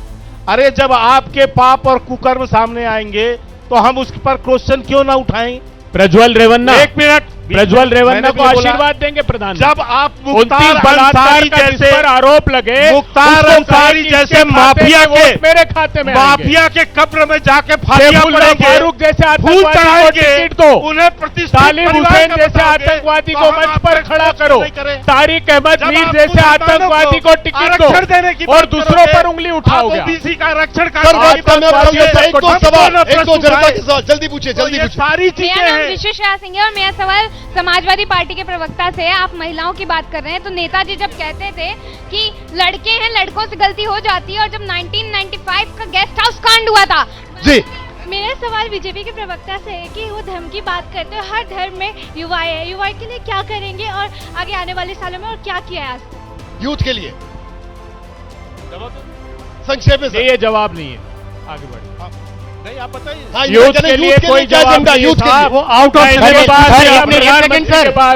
अरे जब आपके पाप और कुकर्म सामने आएंगे तो हम उस पर क्वेश्चन क्यों ना उठाएं? प्रज्वल रेवन्ना, एक मिनट, प्रज्वल रेवन्ना को आशीर्वाद देंगे प्रधान। जब आप मुख्तार अंसारी जैसे आरोप लगे, मुख्तार अंसारी जैसे माफिया के मेरे खाते में, माफिया के कब्र में जाके फांसियां पड़ेंगे, फारूक जैसे आतंकवादी को टिकट दो, उन्हें प्रतिष्ठित तालिब हुसैन जैसे आतंकवादी को मंच पर खड़ा करो, तारिक अहमद मीर जैसे आतंकवादी को टिकट दो और दूसरों पर उंगली उठाओगे। ओबीसी का आरक्षण का जल्दी पूछिए, जल्दी पूछिए। सारी चीजें हैं। विशेषा सिंह और मेरा सवाल समाजवादी पार्टी के प्रवक्ता से, आप महिलाओं की बात कर रहे हैं, तो नेताजी जब कहते थे कि लड़के हैं, लड़कों से गलती हो जाती है, और जब 1995 का गेस्ट हाउस कांड हुआ था जी, मेरा सवाल बीजेपी के प्रवक्ता से है कि वो धर्म की बात करते हैं, हर धर्म में युवा है, युवा के लिए क्या करेंगे और आगे आने वाले सालों में और क्या किया है आज यूथ के लिए? संक्षेप में ये जवाब नहीं है, आगे बढ़े। नहीं, आप बताइए। यूथ के लिए कोई जवाब नहीं है, वो आउट ऑफ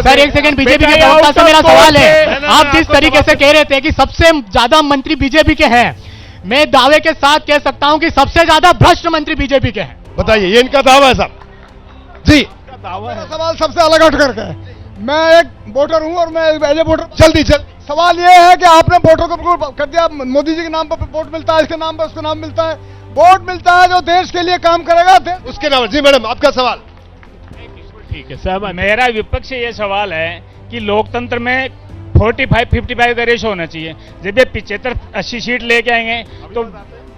सर एक सेकंड, बीजेपी के प्रवक्ता से मेरा सवाल है, आप जिस तरीके से कह रहे थे कि सबसे ज्यादा मंत्री बीजेपी के हैं, मैं दावे के साथ कह सकता हूं कि सबसे ज्यादा भ्रष्ट मंत्री बीजेपी के हैं। बताइए, ये इनका दावा है साहब जी। दावा है, सवाल सबसे अलग हट करके है। मैं एक वोटर हूं और मैं एज ए वोटर, जल्दी सवाल ये है कि आपने वोटर को कर दिया, मोदी जी के नाम पर वोट मिलता है, इसके नाम पर उसका नाम मिलता है, वोट मिलता है जो देश के लिए काम करेगा उसके नाम। जी मैडम, आपका सवाल। ठीक है साहब, मेरा विपक्ष से ये सवाल है कि लोकतंत्र में 45-55 का रेशो होना चाहिए। जब ये 75-80 सीट लेके आएंगे तो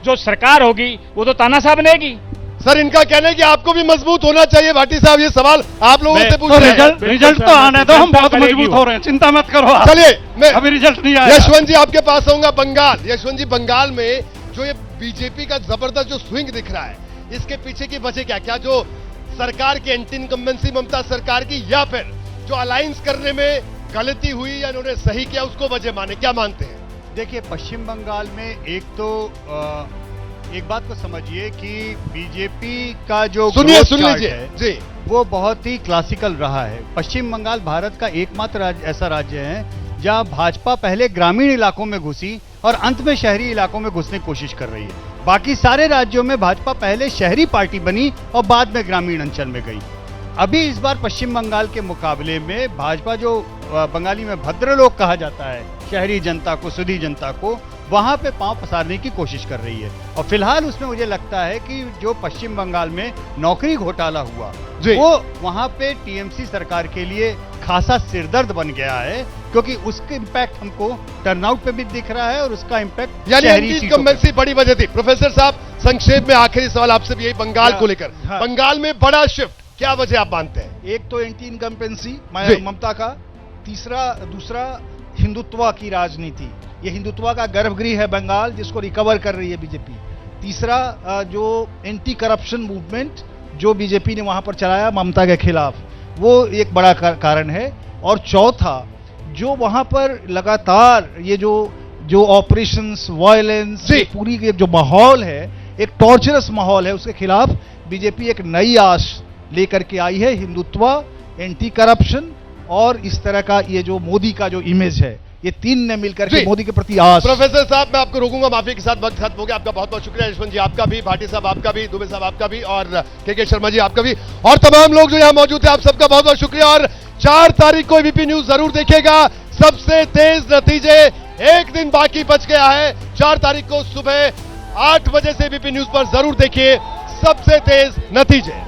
जो सरकार होगी वो तो तानाशाह बनेगी। सर इनका कहना है कि आपको भी मजबूत होना चाहिए। भाटी साहब, ये सवाल आप लोगों से पूछ रहे हैं। रिजल्ट तो आने दो, हम बहुत मजबूत हो रहे हैं, चिंता मत करो। चलिए, मैं अभी रिजल्ट नहीं आया। यशवंत जी आपके पास आऊंगा। बंगाल, यशवंत जी, बंगाल में जो ये बीजेपी का जबरदस्त जो स्विंग दिख रहा है, इसके पीछे की वजह क्या? क्या जो सरकार की एंटी इनकम्बेंसी ममता सरकार की, या फिर जो अलायंस करने में गलती हुई या इन्होंने सही किया, उसको वजह माने? क्या मानते हैं? देखिए, पश्चिम बंगाल में एक बात को समझिए कि बीजेपी का जो सुन लीजिए जी, वो बहुत ही क्लासिकल रहा है। पश्चिम बंगाल भारत का एकमात्र ऐसा राज्य है जहां भाजपा पहले ग्रामीण इलाकों में घुसी और अंत में शहरी इलाकों में घुसने की कोशिश कर रही है। बाकी सारे राज्यों में भाजपा पहले शहरी पार्टी बनी और बाद में ग्रामीण अंचल में गई। अभी इस बार पश्चिम बंगाल के मुकाबले में भाजपा, जो बंगाली में भद्र लोग कहा जाता है, शहरी जनता को, सुधी जनता को, वहां पे पांव पसारने की कोशिश कर रही है। और फिलहाल उसमें मुझे लगता है कि जो पश्चिम बंगाल में नौकरी घोटाला हुआ, वो वहां पे टीएमसी सरकार के लिए खासा सिरदर्द बन गया है, क्योंकि उसके इम्पैक्ट हमको टर्नआउट पे भी दिख रहा है और उसका इम्पैक्ट यानी बड़ी वजह थी। प्रोफेसर साहब, संक्षेप में आखिरी सवाल आपसे भी यही बंगाल को लेकर। बंगाल में बड़ा शिफ्ट, क्या वजह आप मानते हैं? एक तो एंटी इनकम्बेंसी ममता का, दूसरा हिंदुत्व की राजनीति। ये हिंदुत्व का गर्भगृह है बंगाल, जिसको रिकवर कर रही है बीजेपी। तीसरा, जो एंटी करप्शन मूवमेंट जो बीजेपी ने वहां पर चलाया ममता के खिलाफ, वो एक बड़ा कारण है। और चौथा, जो वहां पर लगातार ये जो ऑपरेशंस, वायलेंस, पूरी जो माहौल है, एक टॉर्चरस माहौल है, उसके खिलाफ बीजेपी एक नई आश लेकर के आई है। हिंदुत्व, एंटी करप्शन और इस तरह का ये जो मोदी का जो इमेज है, ये तीन ने मिलकर के जी। मोदी के प्रति आस। प्रोफेसर साहब मैं आपको रोकूंगा, माफी के साथ वक्त खत्म हो गया। आपका बहुत बहुत शुक्रिया यशवंत जी, आपका भी, भाटी साहब आपका भी, दुबे साहब आपका भी, और के शर्मा जी आपका भी, और तमाम लोग जो यहाँ मौजूद थे आप सबका बहुत बहुत शुक्रिया। और 4 तारीख को एबीपी न्यूज जरूर देखिएगा। सबसे तेज नतीजे, एक दिन बाकी बच गया है। 4 तारीख को सुबह 8 बजे से एबीपी न्यूज पर जरूर देखिए सबसे तेज नतीजे।